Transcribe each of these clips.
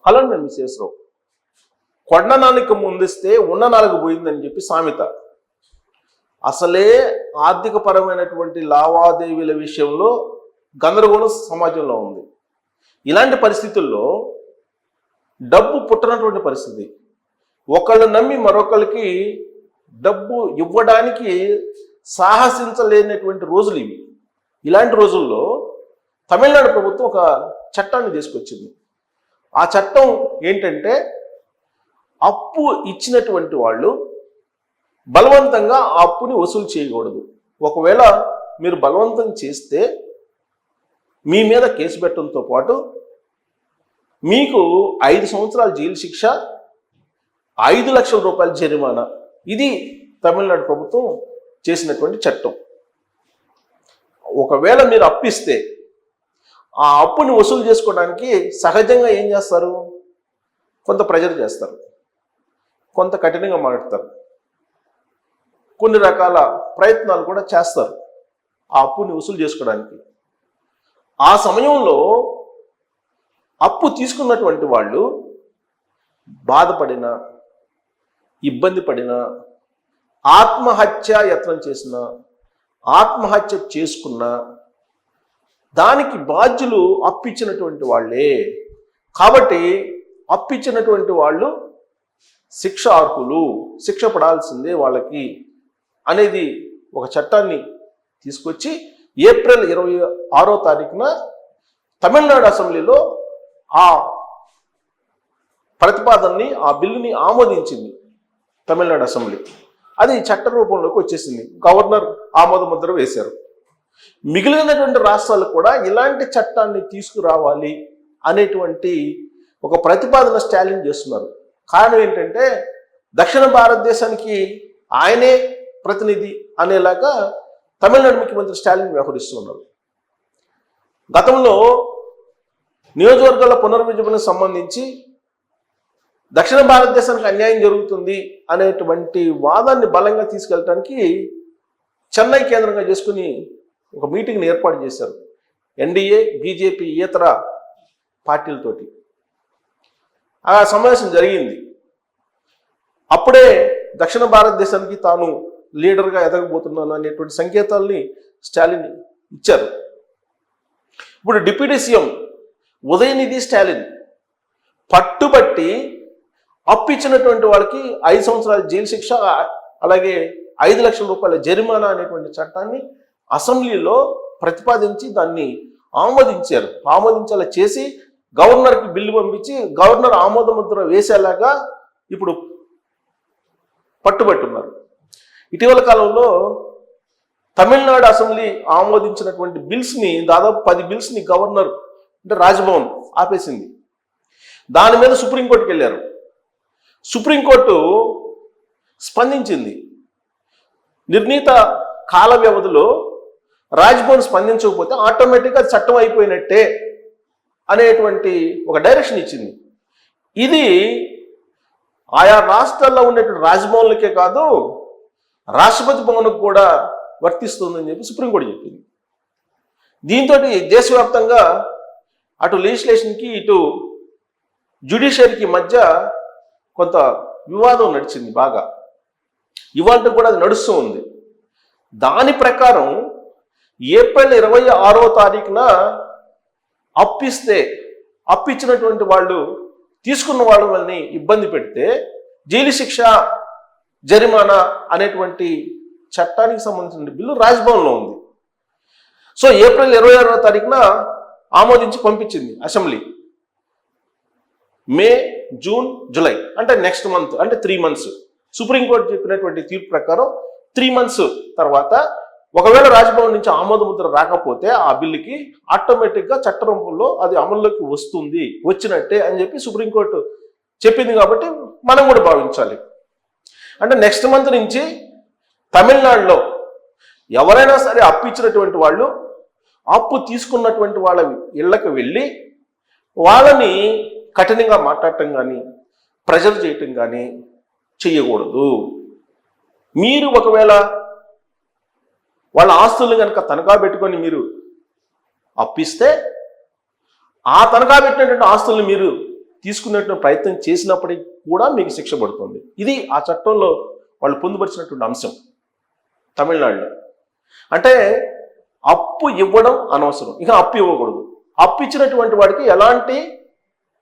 అలాంటి విశేషరావు కొండ నాలుక ముందిస్తే ఉన్న నాలుగు పోయిందని చెప్పి సామెత. అసలే ఆర్థిక పరమైనటువంటి లావాదేవీల విషయంలో గందరగోళం సమాజంలో ఉంది. ఇలాంటి పరిస్థితుల్లో డబ్బు పుట్టనటువంటి పరిస్థితి, ఒకళ్ళు నమ్మి మరొకరికి డబ్బు ఇవ్వడానికి సాహసించలేనటువంటి రోజులు ఇవి. ఇలాంటి రోజుల్లో తమిళనాడు ప్రభుత్వం ఒక చట్టాన్ని తీసుకొచ్చింది. ఆ చట్టం ఏంటంటే, అప్పు ఇచ్చినటువంటి వాళ్ళు బలవంతంగా ఆ అప్పుని వసూలు చేయకూడదు. ఒకవేళ మీరు బలవంతం చేస్తే మీ మీద కేసు పెట్టడంతో పాటు మీకు 5 సంవత్సరాల జైలు శిక్ష, 5 లక్షల రూపాయల జరిమానా. ఇది తమిళనాడు ప్రభుత్వం చేసినటువంటి చట్టం. ఒకవేళ మీరు అప్పిస్తే ఆ అప్పుని వసూలు చేసుకోవడానికి సహజంగా ఏం చేస్తారు, కొంత ప్రెజర్ చేస్తారు, కొంత కఠినంగా మాట్లాడతారు, కొన్ని రకాల ప్రయత్నాలు కూడా చేస్తారు ఆ అప్పుని వసూలు చేసుకోవడానికి. ఆ సమయంలో అప్పు తీసుకున్నటువంటి వాళ్ళు బాధపడినా, ఇబ్బంది పడినా, ఆత్మహత్య యత్నం చేసిన, ఆత్మహత్య చేసుకున్న దానికి బాధ్యులు అప్పిచ్చినటువంటి వాళ్ళే. కాబట్టి అప్పిచ్చినటువంటి వాళ్ళు శిక్ష అర్హులు, శిక్ష పడాల్సిందే వాళ్ళకి అనేది ఒక చట్టాన్ని తీసుకొచ్చి ఏప్రిల్ 26వ తారీఖున తమిళనాడు అసెంబ్లీలో ఆ ప్రతిపాదనని, ఆ బిల్లుని ఆమోదించింది తమిళనాడు అసెంబ్లీ. అది చట్ట రూపంలోకి వచ్చేసింది. గవర్నర్ ఆమోద ముద్ర వేశారు. మిగిలినటువంటి రాష్ట్రాలు కూడా ఇలాంటి చట్టాన్ని తీసుకురావాలి అనేటువంటి ఒక ప్రతిపాదన స్టాలిన్ చేస్తున్నారు. కారణం ఏంటంటే, దక్షిణ భారతదేశానికి ఆయనే ప్రతినిధి అనేలాగా తమిళనాడు ముఖ్యమంత్రి స్టాలిన్ వ్యవహరిస్తున్నారు. గతంలో నియోజకవర్గాల పునర్విభజనకు సంబంధించి దక్షిణ భారతదేశానికి అన్యాయం జరుగుతుంది అనేటువంటి వాదాన్ని బలంగా తీసుకెళ్ళడానికి చెన్నై కేంద్రంగా చేసుకుని ఒక మీటింగ్ని ఏర్పాటు చేశారు ఎన్డీఏ, బీజేపీ ఇతర పార్టీలతోటి. ఆ సమావేశం జరిగింది. అప్పుడే దక్షిణ భారతదేశానికి తాను లీడర్గా ఎదగబోతున్నాను అనేటువంటి సంకేతాలని స్టాలిన్ ఇచ్చారు. ఇప్పుడు డిప్యూటీ సీఎం ఉదయనిధి స్టాలిన్ పట్టుబట్టి అప్పిచ్చినటువంటి వాళ్ళకి 5 సంవత్సరాల జైలు శిక్ష, అలాగే 5 లక్షల రూపాయల జరిమానా అనేటువంటి చట్టాన్ని అసెంబ్లీలో ప్రతిపాదించి దాన్ని ఆమోదించేలా చేసి గవర్నర్కి బిల్లు పంపించి గవర్నర్ ఆమోద ముద్ర వేసేలాగా ఇప్పుడు పట్టుబట్టున్నారు. ఇటీవల కాలంలో తమిళనాడు అసెంబ్లీ ఆమోదించినటువంటి బిల్స్ని, దాదాపు 10 బిల్స్ని గవర్నర్ అంటే రాజ్భవన్ ఆపేసింది. దాని మీద సుప్రీంకోర్టుకి వెళ్ళారు. సుప్రీంకోర్టు స్పందించింది. నిర్ణీత కాల వ్యవధిలో రాజ్భవన్ స్పందించకపోతే ఆటోమేటిక్గా చట్టం అయిపోయినట్టే అనేటువంటి ఒక డైరెక్షన్ ఇచ్చింది. ఇది ఆయా రాష్ట్రాల్లో ఉన్నటువంటి రాజ్భవన్లకే కాదు, రాష్ట్రపతి భవన్కు కూడా వర్తిస్తుందని చెప్పి సుప్రీంకోర్టు చెప్పింది. దీంతో దేశవ్యాప్తంగా అటు లెజిస్లేషన్కి, ఇటు జ్యుడిషియరీకి మధ్య కొంత వివాదం నడిచింది బాగా. ఇవాళ కూడా అది నడుస్తూ ఉంది. దాని ప్రకారం ఏప్రిల్ 26వ తారీఖున అప్పిచ్చినటువంటి వాళ్ళు తీసుకున్న వాళ్ళని ఇబ్బంది పెడితే జైలు శిక్ష, జరిమానా అనేటువంటి చట్టానికి సంబంధించిన బిల్లు రాజ్భవన్లో ఉంది. సో ఏప్రిల్ 26వ తారీఖున ఆమోదించి పంపించింది అసెంబ్లీ. మే, జూన్, జూలై అంటే నెక్స్ట్ మంత్, అంటే 3 months. సుప్రీంకోర్టు చెప్పినటువంటి తీర్పు ప్రకారం 3 months తర్వాత ఒకవేళ రాజ్భవన్ నుంచి ఆమోద ముద్ర రాకపోతే ఆ బిల్లుకి ఆటోమేటిక్గా చట్ట రూపంలో అది అమల్లోకి వస్తుంది, వచ్చినట్టే అని చెప్పి సుప్రీంకోర్టు చెప్పింది. కాబట్టి మనం కూడా భావించాలి. అంటే నెక్స్ట్ మంత్ నుంచి తమిళనాడులో ఎవరైనా సరే అప్పిచ్చినటువంటి వాళ్ళు, అప్పు తీసుకున్నటువంటి వాళ్ళ ఇళ్లకు వెళ్ళి వాళ్ళని కఠినంగా మాట్లాడటం కానీ, ప్రెజర్ చేయటం కానీ చెయ్యకూడదు. మీరు ఒకవేళ వాళ్ళ ఆస్తులను కనుక తనఖా పెట్టుకొని మీరు అప్పిస్తే, ఆ తనఖా పెట్టినటువంటి ఆస్తుల్ని మీరు తీసుకునేటువంటి ప్రయత్నం చేసినప్పటికీ కూడా మీకు శిక్ష పడుతుంది. ఇది ఆ చట్టంలో వాళ్ళు పొందుపరిచినటువంటి అంశం తమిళనాడులో. అంటే అప్పు ఇవ్వడం అనవసరం, ఇక అప్పు ఇవ్వకూడదు. అప్పు ఇచ్చినటువంటి వాడికి ఎలాంటి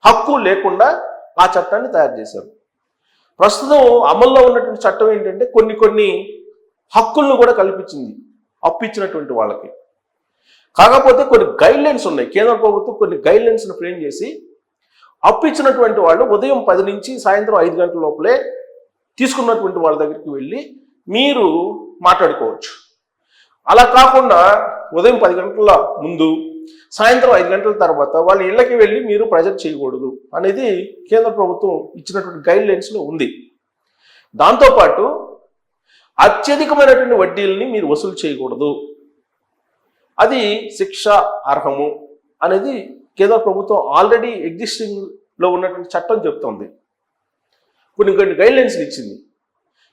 హక్కు లేకుండా ఆ చట్టాన్ని తయారు చేశారు. ప్రస్తుతం అమల్లో ఉన్నటువంటి చట్టం ఏంటంటే కొన్ని హక్కులను కూడా కల్పించింది అప్పు ఇచ్చినటువంటి వాళ్ళకి. కాకపోతే కొన్ని గైడ్ లైన్స్ ఉన్నాయి. కేంద్ర ప్రభుత్వం కొన్ని గైడ్ లైన్స్ను ఫ్రేమ్ చేసి అప్పు ఇచ్చినటువంటి వాళ్ళు ఉదయం 10 నుంచి సాయంత్రం 5 గంటల లోపలే తీసుకున్నటువంటి వాళ్ళ దగ్గరికి వెళ్ళి మీరు మాట్లాడుకోవచ్చు. అలా కాకుండా ఉదయం 10 గంటల ముందు సాయంత్రం 5 గంటల తర్వాత వాళ్ళ ఇళ్ళకి వెళ్ళి మీరు ప్రెజర్ చేయకూడదు అనేది కేంద్ర ప్రభుత్వం ఇచ్చినటువంటి గైడ్ లైన్స్లో ఉంది. దాంతోపాటు అత్యధికమైనటువంటి వడ్డీలని మీరు వసూలు చేయకూడదు, అది శిక్ష అర్హము అనేది కేంద్ర ప్రభుత్వం ఆల్రెడీ ఎగ్జిస్టింగ్లో ఉన్నటువంటి చట్టం చెప్తోంది. కొన్ని గైడ్ లైన్స్ని ఇచ్చింది.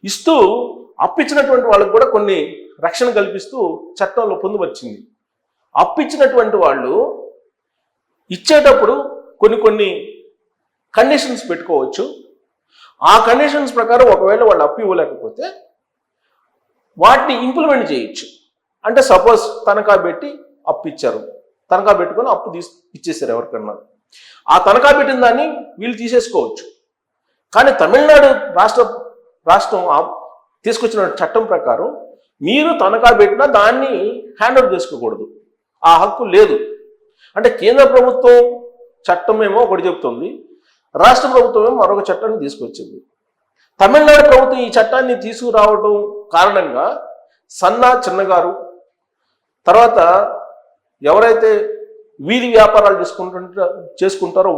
ఇస్తూ అప్పిచ్చినటువంటి వాళ్ళకు కూడా కొన్ని రక్షణ కల్పిస్తూ చట్టంలో పొందుపరిచింది. అప్పిచ్చినటువంటి వాళ్ళు ఇచ్చేటప్పుడు కొన్ని కండిషన్స్ పెట్టుకోవచ్చు. ఆ కండిషన్స్ ప్రకారం ఒకవేళ వాళ్ళు అప్పు ఇవ్వలేకపోతే వాటిని ఇంప్లిమెంట్ చేయొచ్చు. అంటే సపోజ్ తనఖా పెట్టి అప్పు ఇచ్చారు, తనఖా పెట్టుకొని అప్పు ఇచ్చేసారు ఎవరికన్నా, ఆ తనఖా పెట్టిన దాన్ని వీళ్ళు తీసేసుకోవచ్చు. కానీ తమిళనాడు రాష్ట్రం తీసుకొచ్చిన చట్టం ప్రకారం మీరు తనఖా పెట్టినా దాన్ని హ్యాండ్ ఓవర్ చేసుకోకూడదు, ఆ హక్కు లేదు. అంటే కేంద్ర ప్రభుత్వం చట్టం ఏమో ఒకటి చెప్తుంది, రాష్ట్ర ప్రభుత్వం ఏమో మరొక చట్టాన్ని తీసుకొచ్చింది. తమిళనాడు ప్రభుత్వం ఈ చట్టాన్ని తీసుకురావడం కారణంగా సన్నా చిన్నగారు, తర్వాత ఎవరైతే వీధి వ్యాపారాలు చేసుకుంటారో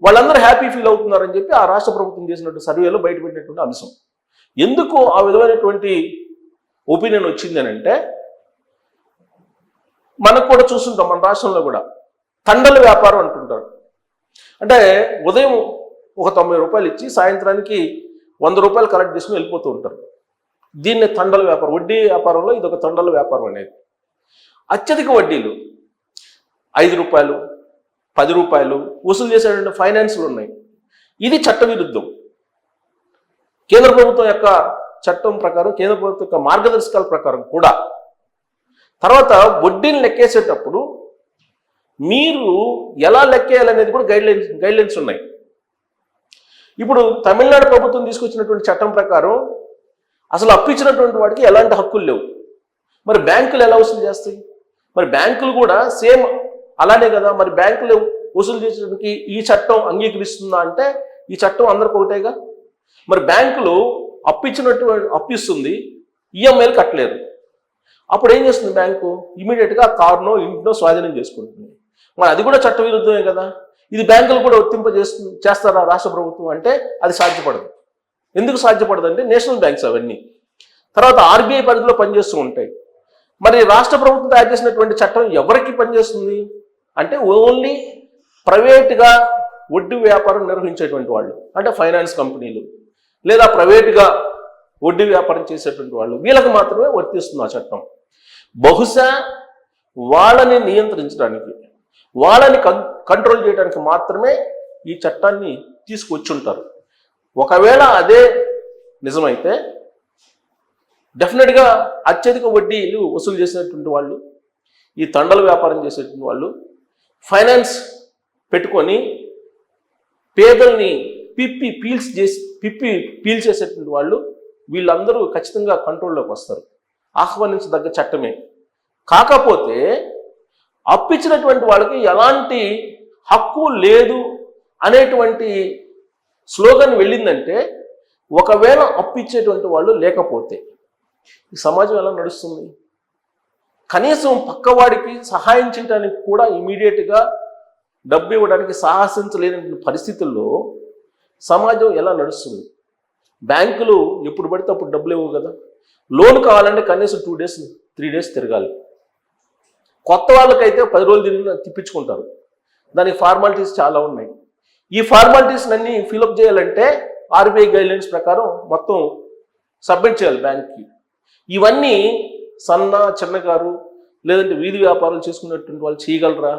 వాళ్ళందరూ హ్యాపీ ఫీల్ అవుతున్నారని చెప్పి ఆ రాష్ట్ర ప్రభుత్వం చేసినటువంటి సర్వేలో బయటపెట్టినటువంటి అంశం. ఎందుకు ఆ విధమైనటువంటి ఒపీనియన్ వచ్చింది అని అంటే, మనకు కూడా చూస్తుంటాం మన రాష్ట్రంలో కూడా తండల వ్యాపారం అంటుంటారు. అంటే ఉదయం ఒక 90 రూపాయలు ఇచ్చి సాయంత్రానికి 100 రూపాయలు కలెక్ట్ చేసుకుని వెళ్ళిపోతూ ఉంటారు. దీన్ని తండల వ్యాపారం, వడ్డీ వ్యాపారంలో ఇది ఒక తండల వ్యాపారం అనేది. అత్యధిక వడ్డీలు 5 రూపాయలు 10 రూపాయలు వసూలు చేసేటువంటి ఫైనాన్స్లు ఉన్నాయి. ఇది చట్టవిరుద్ధం. కేంద్ర ప్రభుత్వం యొక్క చట్టం ప్రకారం, కేంద్ర ప్రభుత్వం యొక్క మార్గదర్శకాల ప్రకారం కూడా. తర్వాత వడ్డీని లెక్కేసేటప్పుడు మీరు ఎలా లెక్కేయాలనేది కూడా గైడ్ లైన్స్ ఉన్నాయి. ఇప్పుడు తమిళనాడు ప్రభుత్వం తీసుకొచ్చినటువంటి చట్టం ప్రకారం అసలు అప్పు ఇచ్చినటువంటి వాడికి ఎలాంటి హక్కులు లేవు. మరి బ్యాంకులు ఎలా వసూలు చేస్తాయి? మరి బ్యాంకులు కూడా సేమ్ అలానే కదా. మరి బ్యాంకులు వసూలు చేసేందుకు ఈ చట్టం అంగీకరిస్తుందా అంటే ఈ చట్టం అందరికి ఒకటేగా. మరి బ్యాంకులు అప్పు ఇస్తుంది, ఈఎంఐలు కట్టలేరు. అప్పుడు ఏం చేస్తుంది బ్యాంకు? ఇమీడియట్గా కారునో ఇంటినో స్వాధీనం చేసుకుంటుంది. మరి అది కూడా చట్టవిరుద్ధమే కదా. ఇది బ్యాంకులు కూడా చేస్తారా రాష్ట్ర ప్రభుత్వం అంటే అది సాధ్యపడదు. ఎందుకు సాధ్యపడదు అంటే నేషనల్ బ్యాంక్స్ అవన్నీ, తర్వాత ఆర్బీఐ పరిధిలో పనిచేస్తూ ఉంటాయి. మరి రాష్ట్ర ప్రభుత్వం తయారు చేసినటువంటి చట్టం ఎవరికి పనిచేస్తుంది అంటే ఓన్లీ ప్రైవేట్గా వడ్డీ వ్యాపారం నిర్వహించేటువంటి వాళ్ళు, అంటే ఫైనాన్స్ కంపెనీలు లేదా ప్రైవేట్గా వడ్డీ వ్యాపారం చేసేటువంటి వాళ్ళు, వీళ్ళకి మాత్రమే వర్తిస్తుంది ఆ చట్టం. బహుశా వాళ్ళని నియంత్రించడానికి, వాళ్ళని కంట్రోల్ చేయడానికి మాత్రమే ఈ చట్టాన్ని తీసుకొచ్చుంటారు. ఒకవేళ అదే నిజమైతే డెఫినెట్గా అత్యధిక వడ్డీలు వసూలు చేసేటువంటి వాళ్ళు, ఈ తండల వ్యాపారం చేసేటువంటి వాళ్ళు, ఫైనాన్స్ పెట్టుకొని పేదల్ని పీల్చేసేటువంటి వాళ్ళు, వీళ్ళందరూ ఖచ్చితంగా కంట్రోల్లోకి వస్తారు. ఆహ్వానించదగ్గ చట్టమే. కాకపోతే అప్పిచ్చినటువంటి వాళ్ళకి ఎలాంటి హక్కు లేదు అనేటువంటి స్లోగన్ వెళ్ళిందంటే, ఒకవేళ అప్పిచ్చేటువంటి వాళ్ళు లేకపోతే ఈ సమాజం ఎలా నడుస్తుంది? కనీసం పక్కవాడికి సహాయం చేయడానికి కూడా ఇమీడియట్గా డబ్బు ఇవ్వడానికి సాహసించలేని పరిస్థితుల్లో సమాజం ఎలా నడుస్తుంది? బ్యాంకులు ఎప్పుడు పడితే అప్పుడు డబ్బులు ఇవ్వవు కదా. లోన్ కావాలంటే కనీసం 2 days 3 days తిరగాలి. కొత్త వాళ్ళకైతే 10 రోజులు తిప్పించుకుంటారు. దానికి ఫార్మాలిటీస్ చాలా ఉన్నాయి. ఈ ఫార్మాలిటీస్ అన్నీ ఫిలప్ చేయాలంటే ఆర్బీఐ గైడ్లైన్స్ ప్రకారం మొత్తం సబ్మిట్ చేయాలి బ్యాంక్కి. ఇవన్నీ చిన్నగారు లేదంటే వీధి వ్యాపారాలు చేసుకున్నటువంటి వాళ్ళు చేయగలరా?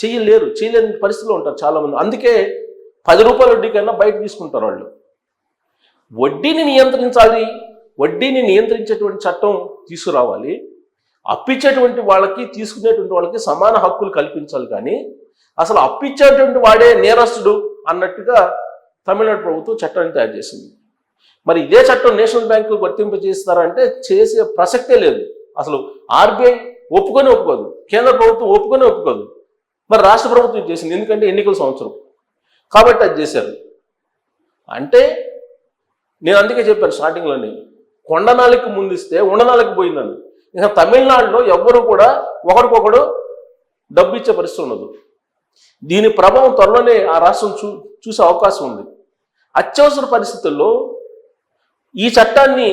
చేయలేరు. చేయలేని పరిస్థితిలో ఉంటారు చాలామంది. అందుకే రూపాయల వడ్డీ కన్నా బయట తీసుకుంటారు వాళ్ళు. వడ్డీని నియంత్రించాలి, వడ్డీని నియంత్రించేటువంటి చట్టం తీసుకురావాలి. అప్పిచ్చేటువంటి వాళ్ళకి తీసుకునేటువంటి వాళ్ళకి సమాన హక్కులు కల్పించాలి. కానీ అసలు అప్పిచ్చేటువంటి వాడే నేరస్తుడు అన్నట్టుగా తమిళనాడు ప్రభుత్వం చట్టాన్ని తయారు చేసింది. మరి ఇదే చట్టం నేషనల్ బ్యాంకు వర్తింపజేస్తారంటే చేసే ప్రసక్తే లేదు. అసలు ఆర్బీఐ ఒప్పుకోదు, కేంద్ర ప్రభుత్వం ఒప్పుకోదు. మరి రాష్ట్ర ప్రభుత్వం చేసింది, ఎందుకంటే ఎన్నికల సంవత్సరం కాబట్టి అది చేశారు. అంటే నేను అందుకే చెప్పాను స్టార్టింగ్లోనే, కొండనాలికి ముందిస్తే ఉండనాలికి పోయిందని. ఇంకా తమిళనాడులో ఎవ్వరు కూడా ఒకరికొకడు డబ్బు ఇచ్చే పరిస్థితి ఉండదు. దీని ప్రభావం త్వరలోనే ఆ రాష్ట్రం చూసే అవకాశం ఉంది. అత్యవసర పరిస్థితుల్లో ఈ చట్టాన్ని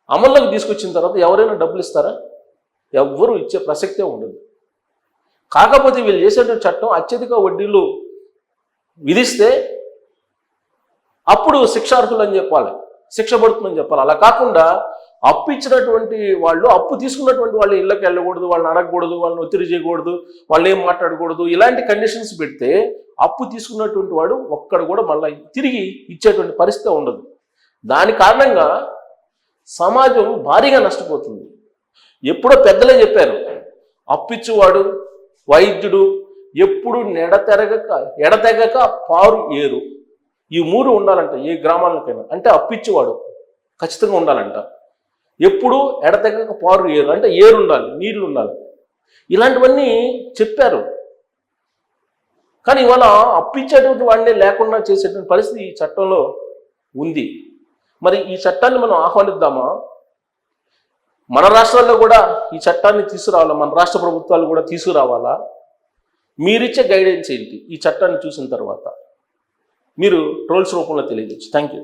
అమల్లోకి తీసుకొచ్చిన తర్వాత ఎవరైనా డబ్బులు ఇస్తారా? ఎవ్వరూ ఇచ్చే ప్రసక్తే ఉండదు. కాకపోతే వీళ్ళు చేసేటువంటి చట్టం అత్యధిక వడ్డీలు విధిస్తే అప్పుడు శిక్షార్హులు అని చెప్పాలి, శిక్ష పడుతుందని చెప్పాలి. అలా కాకుండా అప్పు ఇచ్చినటువంటి వాళ్ళు, అప్పు తీసుకున్నటువంటి వాళ్ళు ఇళ్ళకి వెళ్ళకూడదు, వాళ్ళని అడగకూడదు, వాళ్ళని ఒత్తిడి చేయకూడదు, వాళ్ళు ఏం మాట్లాడకూడదు, ఇలాంటి కండిషన్స్ పెడితే అప్పు తీసుకున్నటువంటి వాడు ఒక్కడు కూడా మళ్ళీ తిరిగి ఇచ్చేటువంటి పరిస్థితి ఉండదు. దాని కారణంగా సమాజం భారీగా నష్టపోతుంది. ఎప్పుడో పెద్దలే చెప్పారు, అప్పిచ్చువాడు వైద్యుడు ఎప్పుడు ఎడతెగక పారు ఏరు, ఈ మూడు ఉండాలంట ఏ గ్రామాలకైనా. అంటే అప్పిచ్చేవాడు ఖచ్చితంగా ఉండాలంట. ఎప్పుడు ఎడతెగక పారు ఏరు అంటే ఏరు ఉండాలి, నీళ్లు ఉండాలి. ఇలాంటివన్నీ చెప్పారు. కానీ ఇవాళ అప్పిచ్చేటువంటి వాడిని లేకుండా చేసేటువంటి పరిస్థితి ఈ చట్టంలో ఉంది. మరి ఈ చట్టాన్ని మనం ఆహ్వానిద్దామా? మన రాష్ట్రాల్లో కూడా ఈ చట్టాన్ని తీసుకురావాలా? మన రాష్ట్ర ప్రభుత్వాలు కూడా తీసుకురావాలా? మీరిచ్చే గైడెన్స్ ఏంటి ఈ చట్టాన్ని చూసిన తర్వాత? మీరు ట్రోల్స్ రూపంలో తెలియజేయచ్చు. Thank you.